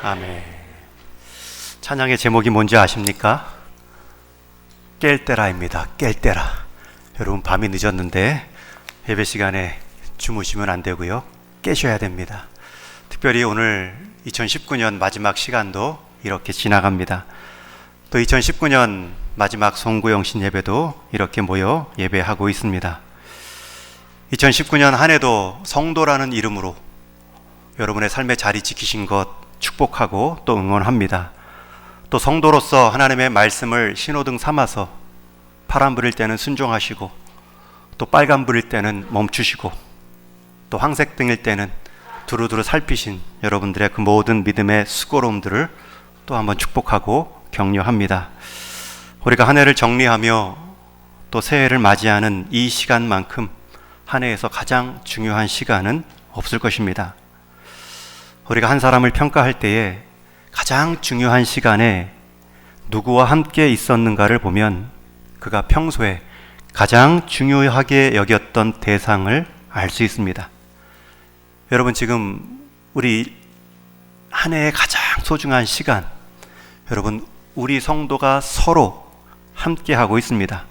아멘. 찬양의 제목이 뭔지 아십니까? 깰 때라입니다. 깰 때라. 여러분, 밤이 늦었는데 예배 시간에 주무시면 안 되고요, 깨셔야 됩니다. 특별히 오늘 2019년 마지막 시간도 이렇게 지나갑니다. 또 2019년 마지막 송구영신 예배도 이렇게 모여 예배하고 있습니다. 2019년 한 해도 성도라는 이름으로 여러분의 삶의 자리 지키신 것 축복하고 또 응원합니다. 또 성도로서 하나님의 말씀을 신호등 삼아서 파란 불일 때는 순종하시고, 또 빨간 불일 때는 멈추시고, 또 황색 등일 때는 두루두루 살피신 여러분들의 그 모든 믿음의 수고로움들을 또 한번 축복하고 격려합니다. 우리가 한 해를 정리하며 또 새해를 맞이하는 이 시간만큼 한 해에서 가장 중요한 시간은 없을 것입니다. 우리가 한 사람을 평가할 때에 가장 중요한 시간에 누구와 함께 있었는가를 보면 그가 평소에 가장 중요하게 여겼던 대상을 알 수 있습니다. 여러분, 지금 우리 한 해의 가장 소중한 시간, 여러분, 우리 성도가 서로 함께 하고 있습니다.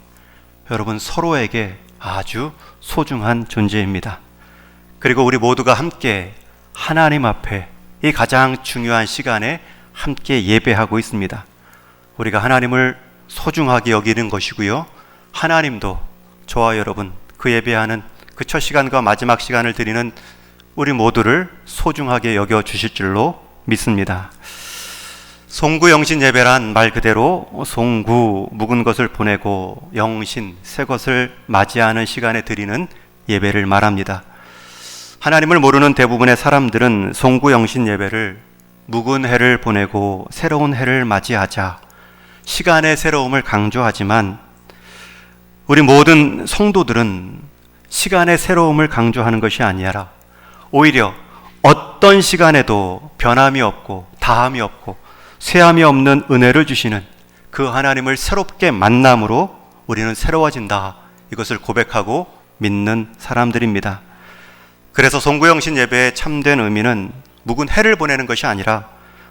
여러분, 서로에게 아주 소중한 존재입니다. 그리고 우리 모두가 함께 하나님 앞에 이 가장 중요한 시간에 함께 예배하고 있습니다. 우리가 하나님을 소중하게 여기는 것이고요, 하나님도 저와 여러분, 그 예배하는 그 첫 시간과 마지막 시간을 드리는 우리 모두를 소중하게 여겨주실 줄로 믿습니다. 송구영신 예배란 말 그대로 송구, 묵은 것을 보내고, 영신, 새 것을 맞이하는 시간에 드리는 예배를 말합니다. 하나님을 모르는 대부분의 사람들은 송구영신 예배를 묵은 해를 보내고 새로운 해를 맞이하자, 시간의 새로움을 강조하지만, 우리 모든 성도들은 시간의 새로움을 강조하는 것이 아니라 오히려 어떤 시간에도 변함이 없고 다함이 없고 쇠함이 없는 은혜를 주시는 그 하나님을 새롭게 만남으로 우리는 새로워진다, 이것을 고백하고 믿는 사람들입니다. 그래서 송구영신 예배의 참된 의미는 묵은 해를 보내는 것이 아니라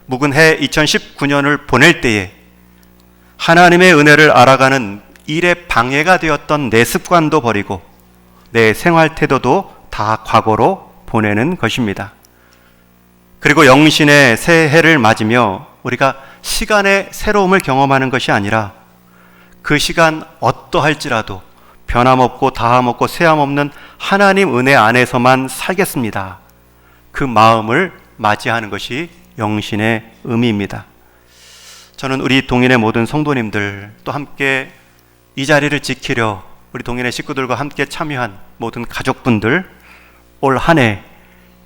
묵은 해 2019년을 보낼 때에 하나님의 은혜를 알아가는 일에 방해가 되었던 내 습관도 버리고 내 생활 태도도 다 과거로 보내는 것입니다. 그리고 영신의 새해를 맞으며 우리가 시간의 새로움을 경험하는 것이 아니라 그 시간 어떠할지라도 변함없고 다함없고 쇠함없는 하나님 은혜 안에서만 살겠습니다, 그 마음을 맞이하는 것이 영신의 의미입니다. 저는 우리 동인의 모든 성도님들, 또 함께 이 자리를 지키려 우리 동인의 식구들과 함께 참여한 모든 가족분들, 올 한 해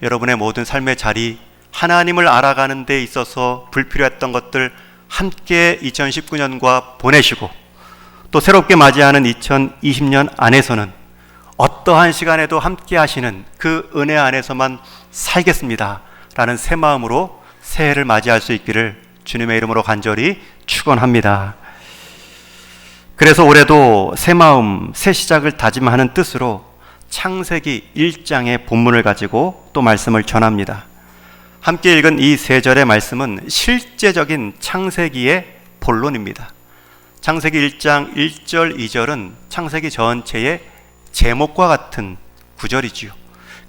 여러분의 모든 삶의 자리, 하나님을 알아가는 데 있어서 불필요했던 것들 함께 2019년과 보내시고, 또 새롭게 맞이하는 2020년 안에서는 어떠한 시간에도 함께 하시는 그 은혜 안에서만 살겠습니다 라는 새 마음으로 새해를 맞이할 수 있기를 주님의 이름으로 간절히 축원합니다. 그래서 올해도 새 마음, 새 시작을 다짐하는 뜻으로 창세기 1장의 본문을 가지고 또 말씀을 전합니다. 함께 읽은 이 세 절의 말씀은 실제적인 창세기의 본론입니다. 창세기 1장 1절, 2절은 창세기 전체의 제목과 같은 구절이지요.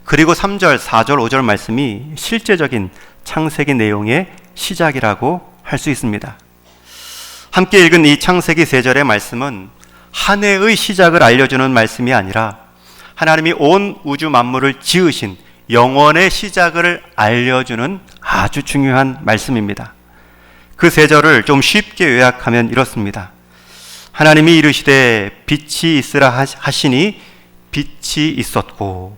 그리고 3절, 4절, 5절 말씀이 실제적인 창세기 내용의 시작이라고 할 수 있습니다. 함께 읽은 이 창세기 세 절의 말씀은 한 해의 시작을 알려주는 말씀이 아니라 하나님이 온 우주 만물을 지으신 영원의 시작을 알려주는 아주 중요한 말씀입니다. 그 세 절을 좀 쉽게 요약하면 이렇습니다. 하나님이 이르시되 빛이 있으라 하시니 빛이 있었고,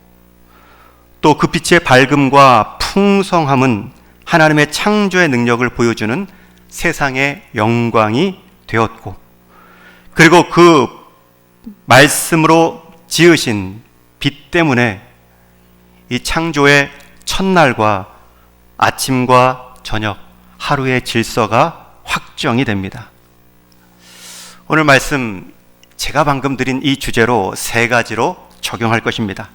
또 그 빛의 밝음과 풍성함은 하나님의 창조의 능력을 보여주는 세상의 영광이 되었고, 그리고 그 말씀으로 지으신 빛 때문에 이 창조의 첫날과 아침과 저녁, 하루의 질서가 확정이 됩니다. 오늘 말씀, 제가 방금 드린 이 주제로 세 가지로 적용할 것입니다.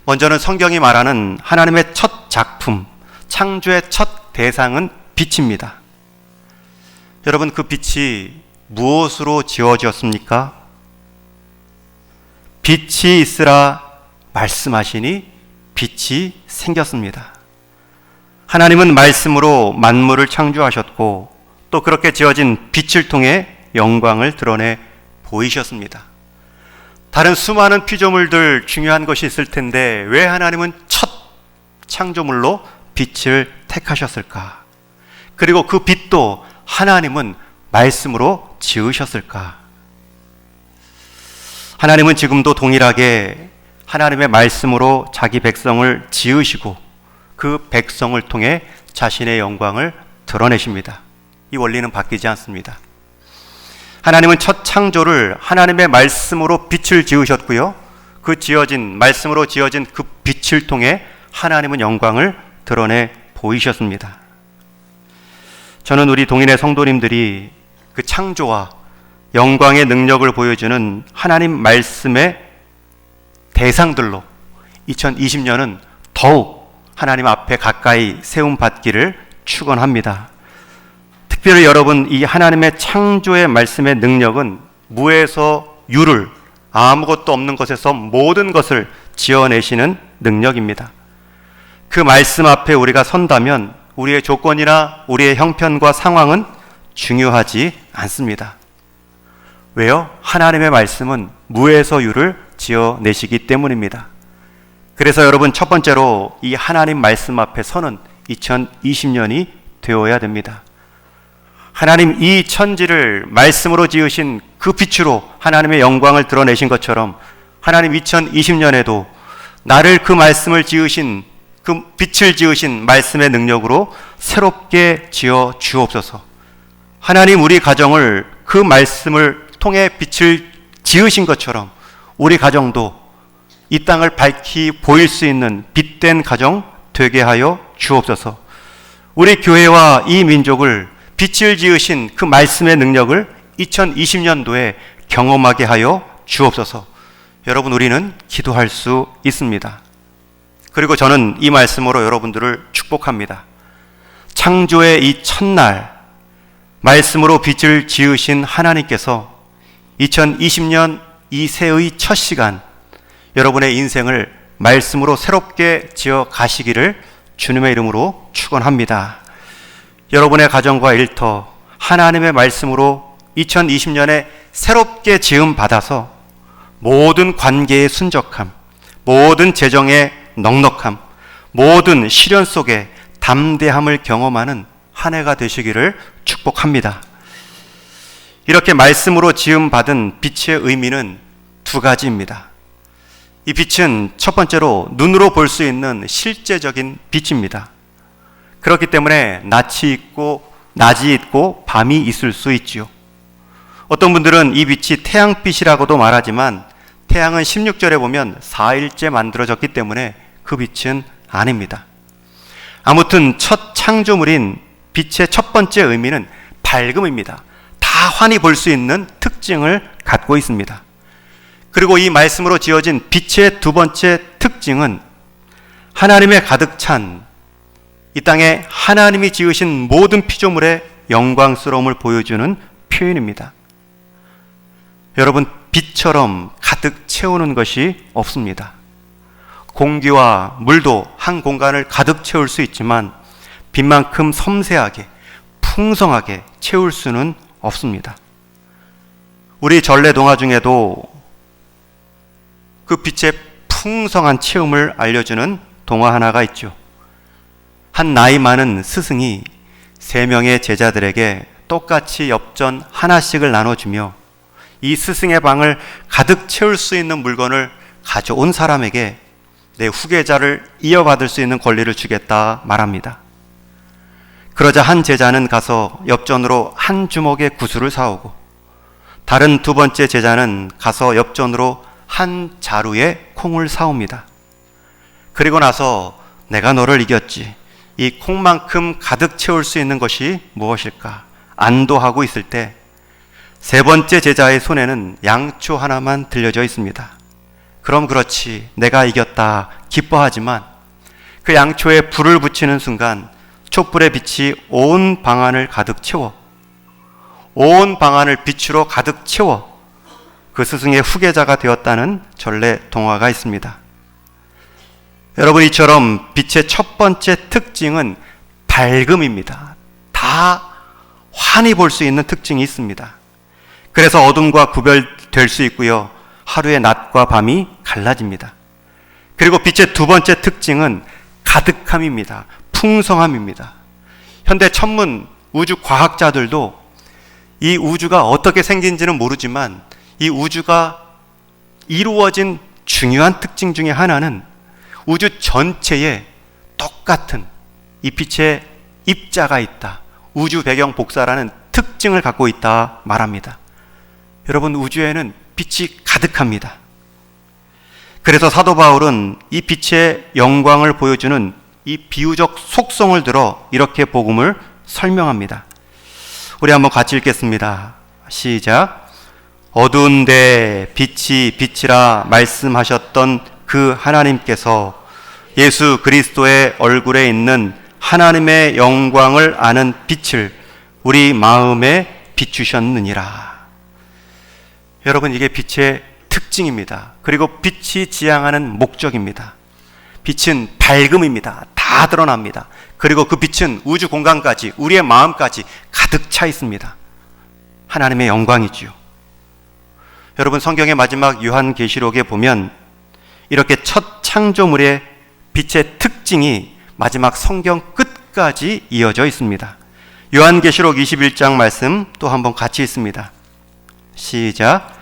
먼저는 성경이 말하는 하나님의 첫 작품, 창조의 첫 대상은 빛입니다. 여러분, 그 빛이 무엇으로 지어졌습니까? 빛이 있으라 말씀하시니 빛이 생겼습니다. 하나님은 말씀으로 만물을 창조하셨고 또 그렇게 지어진 빛을 통해 영광을 드러내 보이셨습니다. 다른 수많은 피조물들 중요한 것이 있을 텐데 왜 하나님은 첫 창조물로 빛을 택하셨을까? 그리고 그 빛도 하나님은 말씀으로 지으셨을까? 하나님은 지금도 동일하게 하나님의 말씀으로 자기 백성을 지으시고 그 백성을 통해 자신의 영광을 드러내십니다. 이 원리는 바뀌지 않습니다. 하나님은 첫 창조를 하나님의 말씀으로 빛을 지으셨고요. 그 말씀으로 지어진 그 빛을 통해 하나님은 영광을 드러내 보이셨습니다. 저는 우리 동인의 성도님들이 그 창조와 영광의 능력을 보여주는 하나님 말씀의 대상들로 2020년은 더욱 하나님 앞에 가까이 세움받기를 축원합니다. 특별히 여러분, 이 하나님의 창조의 말씀의 능력은 무에서 유를, 아무것도 없는 것에서 모든 것을 지어내시는 능력입니다. 그 말씀 앞에 우리가 선다면 우리의 조건이나 우리의 형편과 상황은 중요하지 않습니다. 왜요? 하나님의 말씀은 무에서 유를 지어내시기 때문입니다. 그래서 여러분, 첫 번째로 이 하나님 말씀 앞에 서는 2020년이 되어야 됩니다. 하나님 이 천지를 말씀으로 지으신 그 빛으로 하나님의 영광을 드러내신 것처럼 하나님 2020년에도 나를 그 말씀을 지으신, 그 빛을 지으신 말씀의 능력으로 새롭게 지어 주옵소서. 하나님 우리 가정을 그 말씀을 통해 빛을 지으신 것처럼 우리 가정도 이 땅을 밝히 보일 수 있는 빛된 가정 되게 하여 주옵소서. 우리 교회와 이 민족을 빛을 지으신 그 말씀의 능력을 2020년도에 경험하게 하여 주옵소서. 여러분, 우리는 기도할 수 있습니다. 그리고 저는 이 말씀으로 여러분들을 축복합니다. 창조의 이 첫날 말씀으로 빛을 지으신 하나님께서 2020년 이 새해의 첫 시간 여러분의 인생을 말씀으로 새롭게 지어 가시기를 주님의 이름으로 축원합니다. 여러분의 가정과 일터 하나님의 말씀으로 2020년에 새롭게 지음 받아서 모든 관계의 순적함, 모든 재정의 넉넉함, 모든 시련 속에 담대함을 경험하는 한 해가 되시기를 축복합니다. 이렇게 말씀으로 지음 받은 빛의 의미는 두 가지입니다. 이 빛은 첫 번째로 눈으로 볼 수 있는 실제적인 빛입니다. 그렇기 때문에 낮이 있고 밤이 있을 수 있지요. 어떤 분들은 이 빛이 태양빛이라고도 말하지만 태양은 16절에 보면 4일째 만들어졌기 때문에 그 빛은 아닙니다. 아무튼 첫 창조물인 빛의 첫 번째 의미는 밝음입니다. 다 환히 볼 수 있는 특징을 갖고 있습니다. 그리고 이 말씀으로 지어진 빛의 두 번째 특징은 하나님의 가득 찬 이 땅에 하나님이 지으신 모든 피조물의 영광스러움을 보여주는 표현입니다. 여러분, 빛처럼 가득 채우는 것이 없습니다. 공기와 물도 한 공간을 가득 채울 수 있지만 빛만큼 섬세하게 풍성하게 채울 수는 없습니다. 우리 전래동화 중에도 그 빛의 풍성한 체험을 알려주는 동화 하나가 있죠. 한 나이 많은 스승이 3명의 제자들에게 똑같이 엽전 하나씩을 나눠주며 이 스승의 방을 가득 채울 수 있는 물건을 가져온 사람에게 내 후계자를 이어받을 수 있는 권리를 주겠다 말합니다. 그러자 한 제자는 가서 엽전으로 한 주먹의 구슬을 사오고 다른 두 번째 제자는 가서 엽전으로 한 자루의 콩을 사옵니다. 그리고 나서 내가 너를 이겼지. 이 콩만큼 가득 채울 수 있는 것이 무엇일까? 안도하고 있을 때 세 번째 제자의 손에는 양초 하나만 들려져 있습니다. 그럼 그렇지, 내가 이겼다 기뻐하지만 그 양초에 불을 붙이는 순간 촛불의 빛이 온 방안을 가득 채워, 온 방안을 빛으로 가득 채워 그 스승의 후계자가 되었다는 전래 동화가 있습니다. 여러분, 이처럼 빛의 첫 번째 특징은 밝음입니다. 다 환히 볼 수 있는 특징이 있습니다. 그래서 어둠과 구별될 수 있고요. 하루의 낮과 밤이 갈라집니다. 그리고 빛의 두 번째 특징은 가득함입니다. 풍성함입니다. 현대 천문 우주 과학자들도 이 우주가 어떻게 생긴지는 모르지만 이 우주가 이루어진 중요한 특징 중에 하나는 우주 전체에 똑같은 이 빛의 입자가 있다. 우주 배경 복사라는 특징을 갖고 있다 말합니다. 여러분, 우주에는 빛이 가득합니다. 그래서 사도 바울은 이 빛의 영광을 보여주는 이 비유적 속성을 들어 이렇게 복음을 설명합니다. 우리 한번 같이 읽겠습니다. 시작. 어두운데 빛이 빛이라 말씀하셨던 그 하나님께서 예수 그리스도의 얼굴에 있는 하나님의 영광을 아는 빛을 우리 마음에 비추셨느니라. 여러분, 이게 빛의 특징입니다. 그리고 빛이 지향하는 목적입니다. 빛은 밝음입니다. 다 드러납니다. 그리고 그 빛은 우주 공간까지, 우리의 마음까지 가득 차 있습니다. 하나님의 영광이지요. 여러분, 성경의 마지막 요한계시록에 보면 이렇게 첫 창조물의 빛의 특징이 마지막 성경 끝까지 이어져 있습니다. 요한계시록 21장 말씀 또 한번 같이 읽습니다. 시작.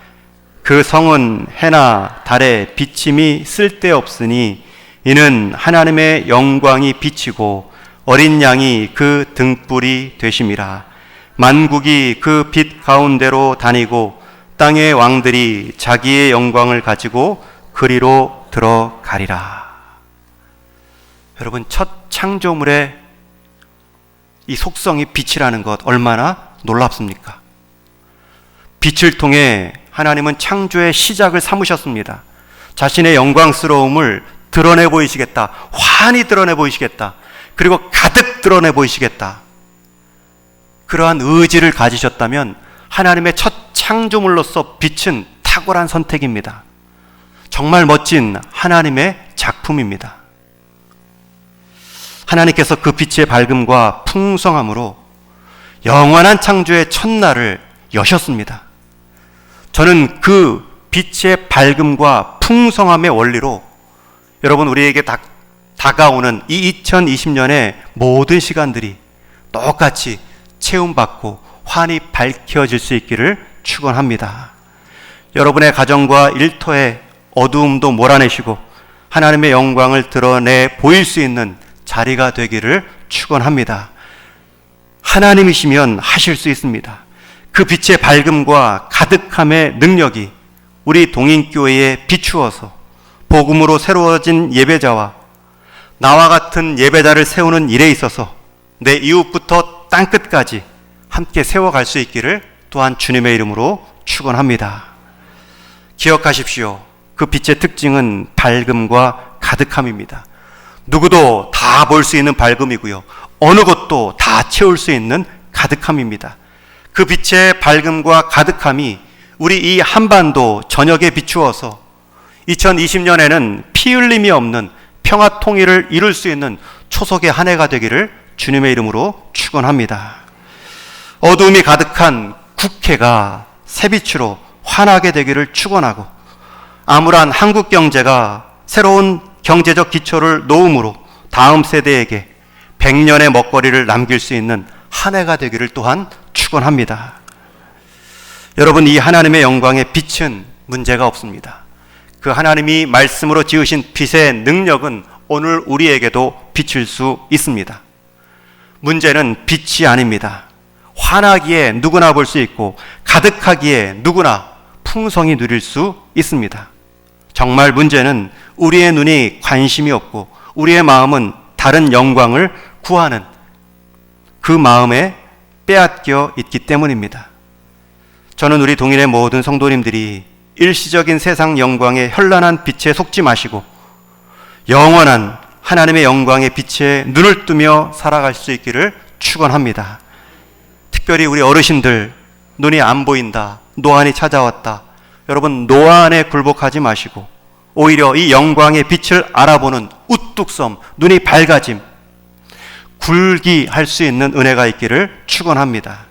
그 성은 해나 달의 비침이 쓸데없으니 이는 하나님의 영광이 비치고 어린 양이 그 등불이 되심이라. 만국이 그 빛 가운데로 다니고 땅의 왕들이 자기의 영광을 가지고 그리로 들어가리라. 여러분, 첫 창조물의 이 속성이 빛이라는 것 얼마나 놀랍습니까? 빛을 통해 하나님은 창조의 시작을 삼으셨습니다. 자신의 영광스러움을 드러내 보이시겠다. 환히 드러내 보이시겠다. 그리고 가득 드러내 보이시겠다. 그러한 의지를 가지셨다면 하나님의 첫 창조물로서 빛은 탁월한 선택입니다. 정말 멋진 하나님의 작품입니다. 하나님께서 그 빛의 밝음과 풍성함으로 영원한 창조의 첫날을 여셨습니다. 저는 그 빛의 밝음과 풍성함의 원리로 여러분, 우리에게 다가오는 이 2020년의 모든 시간들이 똑같이 체험받고 환히 밝혀질 수 있기를 축원합니다. 여러분의 가정과 일터에 어두움도 몰아내시고 하나님의 영광을 드러내 보일 수 있는 자리가 되기를 축원합니다. 하나님이시면 하실 수 있습니다. 그 빛의 밝음과 가득함의 능력이 우리 동인교회에 비추어서 복음으로 새로워진 예배자와 나와 같은 예배자를 세우는 일에 있어서 내 이웃부터 땅끝까지 함께 세워갈 수 있기를 또한 주님의 이름으로 축원합니다. 기억하십시오. 그 빛의 특징은 밝음과 가득함입니다. 누구도 다 볼 수 있는 밝음이고요. 어느 것도 다 채울 수 있는 가득함입니다. 그 빛의 밝음과 가득함이 우리 이 한반도 전역에 비추어서 2020년에는 피 흘림이 없는 평화 통일을 이룰 수 있는 초석의 한 해가 되기를 주님의 이름으로 축원합니다. 어두움이 가득한 국회가 새빛으로 환하게 되기를 축원하고 암울한 한국 경제가 새로운 경제적 기초를 놓음으로 다음 세대에게 100년의 먹거리를 남길 수 있는 한 해가 되기를 또한 축원합니다. 여러분, 이 하나님의 영광의 빛은 문제가 없습니다. 그 하나님이 말씀으로 지으신 빛의 능력은 오늘 우리에게도 비칠 수 있습니다. 문제는 빛이 아닙니다. 환하기에 누구나 볼 수 있고 가득하기에 누구나 풍성히 누릴 수 있습니다. 정말 문제는 우리의 눈이 관심이 없고 우리의 마음은 다른 영광을 구하는 그 마음에 빼앗겨 있기 때문입니다. 저는 우리 동일의 모든 성도님들이 일시적인 세상 영광의 현란한 빛에 속지 마시고 영원한 하나님의 영광의 빛에 눈을 뜨며 살아갈 수 있기를 축원합니다. 특별히 우리 어르신들, 눈이 안 보인다, 노안이 찾아왔다. 여러분, 노안에 굴복하지 마시고 오히려 이 영광의 빛을 알아보는 우뚝섬, 눈이 밝아짐, 굴기할 수 있는 은혜가 있기를 축원합니다.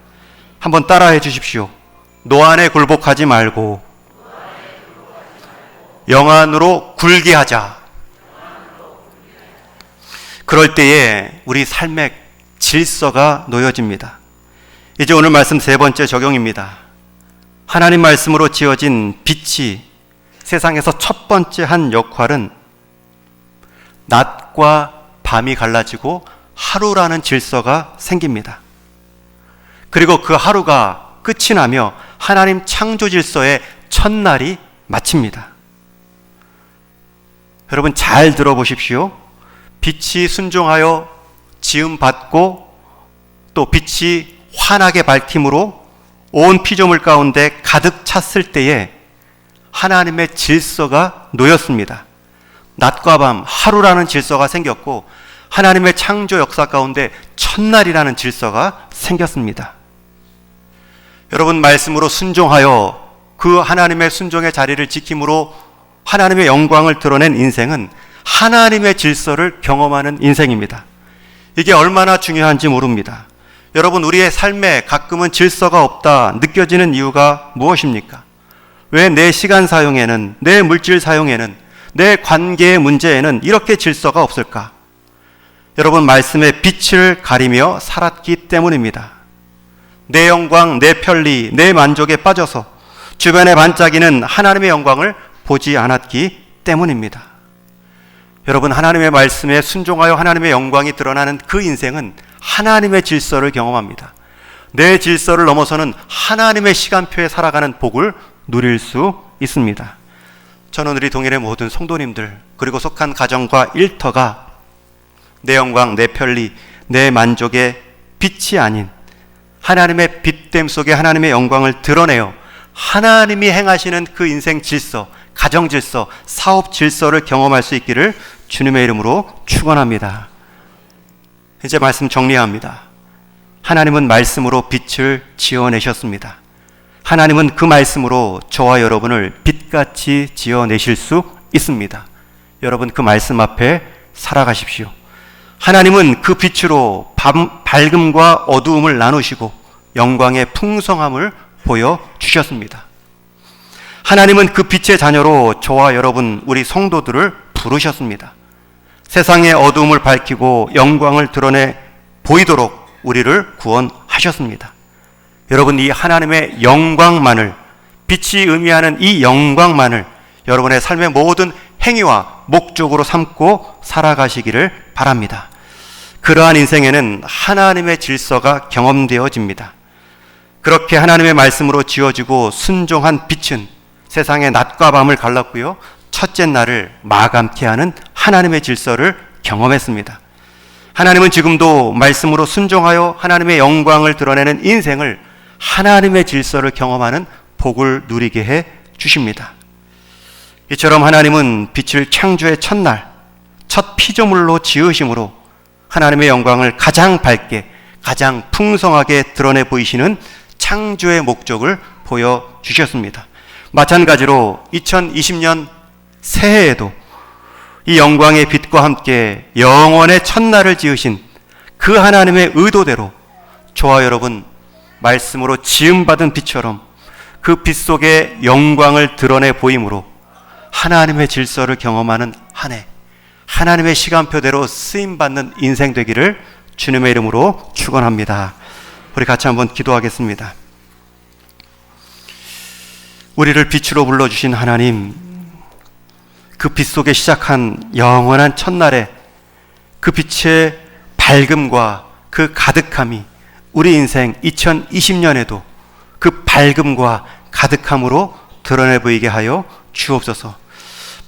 한번 따라해 주십시오. 노안에 굴복하지 말고 영안으로 굴기하자. 그럴 때에 우리 삶의 질서가 놓여집니다. 이제 오늘 말씀 세 번째 적용입니다. 하나님 말씀으로 지어진 빛이 세상에서 첫 번째 한 역할은 낮과 밤이 갈라지고 하루라는 질서가 생깁니다. 그리고 그 하루가 끝이 나며 하나님 창조 질서의 첫날이 마칩니다. 여러분 잘 들어보십시오. 빛이 순종하여 지음받고 또 빛이 환하게 밝힘으로 온 피조물 가운데 가득 찼을 때에 하나님의 질서가 놓였습니다. 낮과 밤, 하루라는 질서가 생겼고 하나님의 창조 역사 가운데 첫날이라는 질서가 생겼습니다. 여러분 말씀으로 순종하여 그 하나님의 순종의 자리를 지킴으로 하나님의 영광을 드러낸 인생은 하나님의 질서를 경험하는 인생입니다. 이게 얼마나 중요한지 모릅니다. 여러분 우리의 삶에 가끔은 질서가 없다 느껴지는 이유가 무엇입니까? 왜 내 시간 사용에는, 내 물질 사용에는, 내 관계의 문제에는 이렇게 질서가 없을까? 여러분 말씀의 빛을 가리며 살았기 때문입니다. 내 영광, 내 편리, 내 만족에 빠져서 주변에 반짝이는 하나님의 영광을 보지 않았기 때문입니다. 여러분 하나님의 말씀에 순종하여 하나님의 영광이 드러나는 그 인생은 하나님의 질서를 경험합니다. 내 질서를 넘어서는 하나님의 시간표에 살아가는 복을 누릴 수 있습니다. 저는 우리 동일의 모든 성도님들 그리고 속한 가정과 일터가 내 영광, 내 편리, 내 만족의 빛이 아닌 하나님의 빛됨 속에 하나님의 영광을 드러내어 하나님이 행하시는 그 인생 질서, 가정 질서, 사업 질서를 경험할 수 있기를 주님의 이름으로 축원합니다. 이제 말씀 정리합니다. 하나님은 말씀으로 빛을 지어내셨습니다. 하나님은 그 말씀으로 저와 여러분을 빛같이 지어내실 수 있습니다. 여러분 그 말씀 앞에 살아가십시오. 하나님은 그 빛으로 밝음과 어두움을 나누시고 영광의 풍성함을 보여주셨습니다. 하나님은 그 빛의 자녀로 저와 여러분 우리 성도들을 부르셨습니다. 세상의 어두움을 밝히고 영광을 드러내 보이도록 우리를 구원하셨습니다. 여러분 이 하나님의 영광만을, 빛이 의미하는 이 영광만을 여러분의 삶의 모든 행위와 목적으로 삼고 살아가시기를 바랍니다. 그러한 인생에는 하나님의 질서가 경험되어집니다. 그렇게 하나님의 말씀으로 지어지고 순종한 빛은 세상의 낮과 밤을 갈랐고요, 첫째 날을 마감케 하는 하나님의 질서를 경험했습니다. 하나님은 지금도 말씀으로 순종하여 하나님의 영광을 드러내는 인생을 하나님의 질서를 경험하는 복을 누리게 해 주십니다. 이처럼 하나님은 빛을 창조의 첫날, 첫 피조물로 지으심으로 하나님의 영광을 가장 밝게, 가장 풍성하게 드러내 보이시는 창조의 목적을 보여주셨습니다. 마찬가지로 2020년 새해에도 이 영광의 빛과 함께 영원의 첫날을 지으신 그 하나님의 의도대로 저와 여러분 말씀으로 지음받은 빛처럼 그 빛 속에 영광을 드러내 보임으로 하나님의 질서를 경험하는 한 해, 하나님의 시간표대로 쓰임받는 인생 되기를 주님의 이름으로 축원합니다. 우리 같이 한번 기도하겠습니다. 우리를 빛으로 불러주신 하나님, 그 빛 속에 시작한 영원한 첫날에 그 빛의 밝음과 그 가득함이 우리 인생 2020년에도 그 밝음과 가득함으로 드러내 보이게 하여 주옵소서.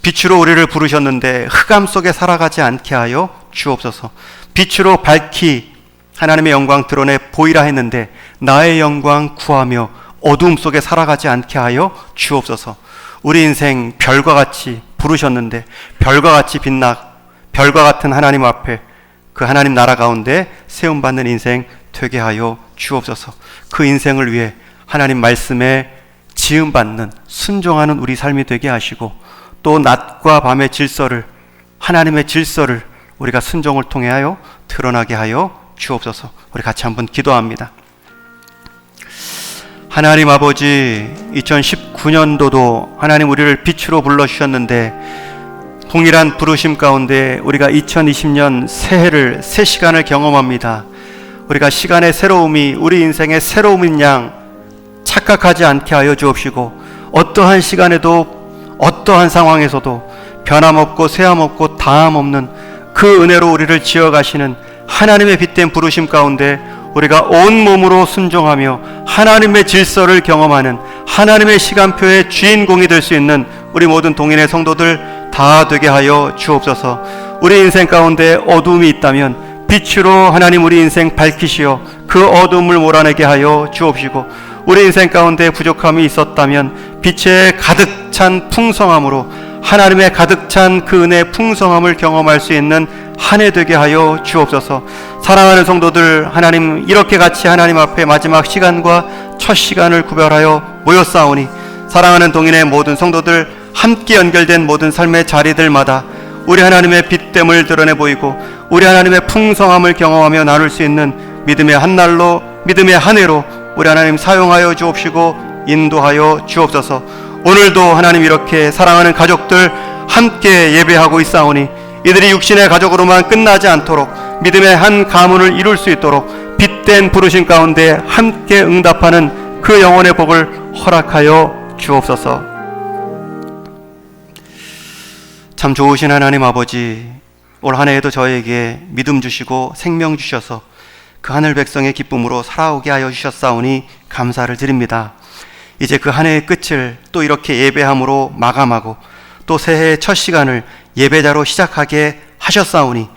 빛으로 우리를 부르셨는데 흑암 속에 살아가지 않게 하여 주옵소서. 빛으로 밝히 하나님의 영광 드러내 보이라 했는데 나의 영광 구하며 어두움 속에 살아가지 않게 하여 주옵소서. 우리 인생 별과 같이 부르셨는데 별과 같이 별과 같은 하나님 앞에 그 하나님 나라 가운데 세움받는 인생 되게 하여 주옵소서. 그 인생을 위해 하나님 말씀에 지음받는 순종하는 우리 삶이 되게 하시고, 또 낮과 밤의 질서를, 하나님의 질서를 우리가 순종을 통해 하여 드러나게 하여 주옵소서. 우리 같이 한번 기도합니다. 하나님 아버지, 2019년도도 하나님 우리를 빛으로 불러주셨는데, 동일한 부르심 가운데 우리가 2020년 새해를, 새 시간을 경험합니다. 우리가 시간의 새로움이 우리 인생의 새로움인 양 착각하지 않게 하여 주옵시고, 어떠한 시간에도 어떠한 상황에서도 변함없고 쇠함없고 다함없는 그 은혜로 우리를 지어가시는 하나님의 빛된 부르심 가운데 우리가 온 몸으로 순종하며 하나님의 질서를 경험하는 하나님의 시간표의 주인공이 될 수 있는 우리 모든 동인의 성도들 다 되게 하여 주옵소서. 우리 인생 가운데 어두움이 있다면 빛으로 하나님 우리 인생 밝히시어 그 어두움을 몰아내게 하여 주옵시고, 우리 인생 가운데 부족함이 있었다면 빛에 가득 찬 풍성함으로 하나님의 가득 찬 그 은혜의 풍성함을 경험할 수 있는 한 해 되게 하여 주옵소서. 사랑하는 성도들, 하나님 이렇게 같이 하나님 앞에 마지막 시간과 첫 시간을 구별하여 모였사오니, 사랑하는 동인의 모든 성도들 함께 연결된 모든 삶의 자리들마다 우리 하나님의 빛됨을 드러내 보이고 우리 하나님의 풍성함을 경험하며 나눌 수 있는 믿음의 한 날로, 믿음의 한 해로 우리 하나님 사용하여 주옵시고 인도하여 주옵소서. 오늘도 하나님 이렇게 사랑하는 가족들 함께 예배하고 있사오니 이들이 육신의 가족으로만 끝나지 않도록 믿음의 한 가문을 이룰 수 있도록 빛된 부르심 가운데 함께 응답하는 그 영혼의 복을 허락하여 주옵소서. 참 좋으신 하나님 아버지, 올 한 해에도 저에게 믿음 주시고 생명 주셔서 그 하늘 백성의 기쁨으로 살아오게 하여 주셨사오니 감사를 드립니다. 이제 그 한 해의 끝을 또 이렇게 예배함으로 마감하고 또 새해의 첫 시간을 예배자로 시작하게 하셨사오니,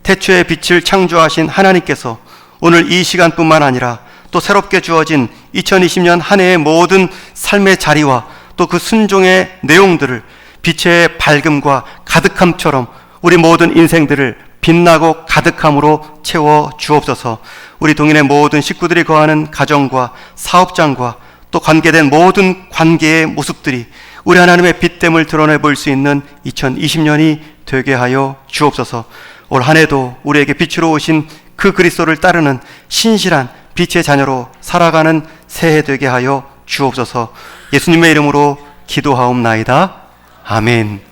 태초에 빛을 창조하신 하나님께서 오늘 이 시간뿐만 아니라 또 새롭게 주어진 2020년 한 해의 모든 삶의 자리와 또 그 순종의 내용들을 빛의 밝음과 가득함처럼 우리 모든 인생들을 빛나고 가득함으로 채워 주옵소서. 우리 동인의 모든 식구들이 거하는 가정과 사업장과 또 관계된 모든 관계의 모습들이 우리 하나님의 빛됨을 드러내 볼 수 있는 2020년이 되게 하여 주옵소서. 올 한 해도 우리에게 빛으로 오신 그 그리스도를 따르는 신실한 빛의 자녀로 살아가는 새해 되게 하여 주옵소서. 예수님의 이름으로 기도하옵나이다. 아멘.